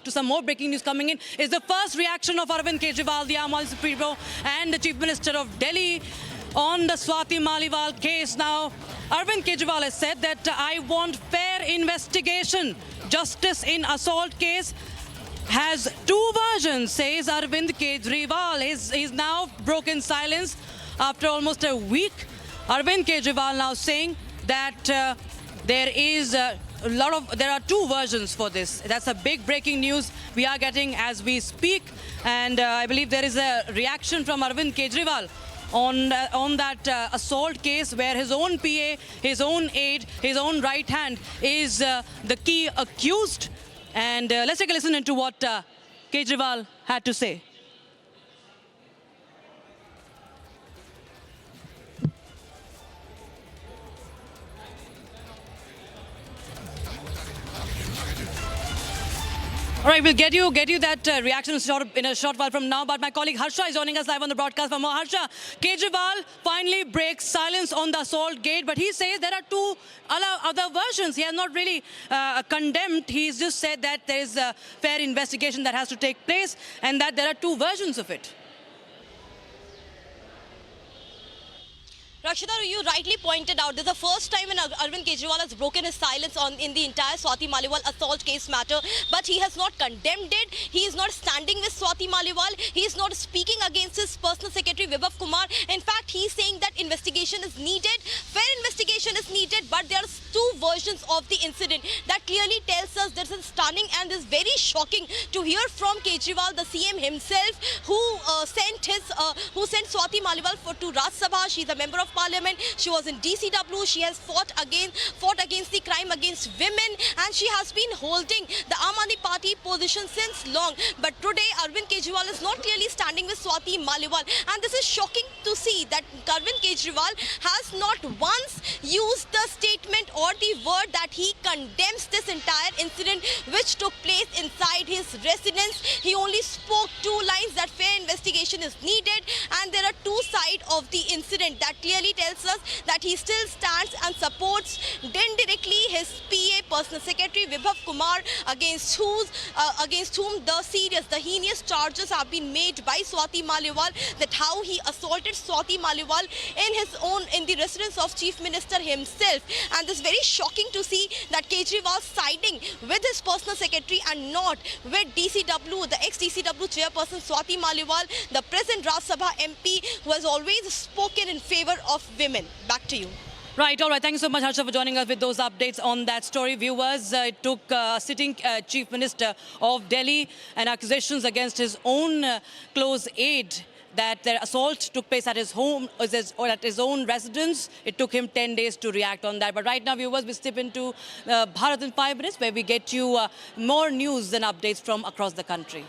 to some more breaking news coming in. Is the first reaction of Arvind Kejriwal, the Aam Aadmi Supremo, and the Chief Minister of Delhi on the Swati Maliwal case. Now, Arvind Kejriwal has said that I want fair investigation. Justice in assault case has two versions, says Arvind Kejriwal. He's now broken silence after almost a week. Arvind Kejriwal now saying that there are two versions for this. That's a big breaking news we are getting as we speak. And I believe there is a reaction from Arvind Kejriwal on that assault case where his own PA, his own aide, his own right hand is the key accused. And let's take a listen into what Kejriwal had to say. All right, we'll get you that reaction in a short while from now. But my colleague Harsha is joining us live on the broadcast for more. Harsha, Kejriwal finally breaks silence on the assault gate, but he says there are two other versions. He has not really condemned. He's just said that there is a fair investigation that has to take place and that there are two versions of it. Rakshita, you rightly pointed out, this is the first time when Arvind Kejriwal has broken his silence in the entire Swati Maliwal assault case matter. But he has not condemned it. He is not standing with Swati Maliwal. He is not speaking against his personal secretary, Vibhav Kumar. In fact, he is saying that investigation is needed. Fair investigation is needed, but there are two versions of the incident. That clearly tells us this is stunning and this is very shocking to hear from Kejriwal, the CM himself, who sent Swati Maliwal to Rajya Sabha. She's a member of Parliament. She was in DCW. She has fought against the crime against women, and she has been holding the Aam Aadmi Party position since long. But today, Arvind Kejriwal is not clearly standing with Swati Maliwal, and this is shocking to see that Arvind Kejriwal has not once used the statement or the word that he condemns this entire incident which took place inside his residence. He only spoke two lines that fair investigation is needed, and there are two sides of the incident that clearly tells us that he still stands and supports indirectly his PA, personal secretary Vibhav Kumar, against whom the heinous charges have been made by Swati Maliwal, that how he assaulted Swati Maliwal in the residence of Chief Minister himself. And this is very shocking to see that Kejriwal siding with his personal secretary and not with DCW, the ex-DCW chairperson Swati Maliwal, the present Rajya Sabha MP, who has always spoken in favor of women. Back to you. Right, all right. Thank you so much, Harsha, for joining us with those updates on that story. Viewers, it took sitting Chief Minister of Delhi and accusations against his own close aide that their assault took place at his home or at his own residence. It took him 10 days to react on that. But right now, viewers, we step into Bharat in 5 minutes, where we get you more news and updates from across the country.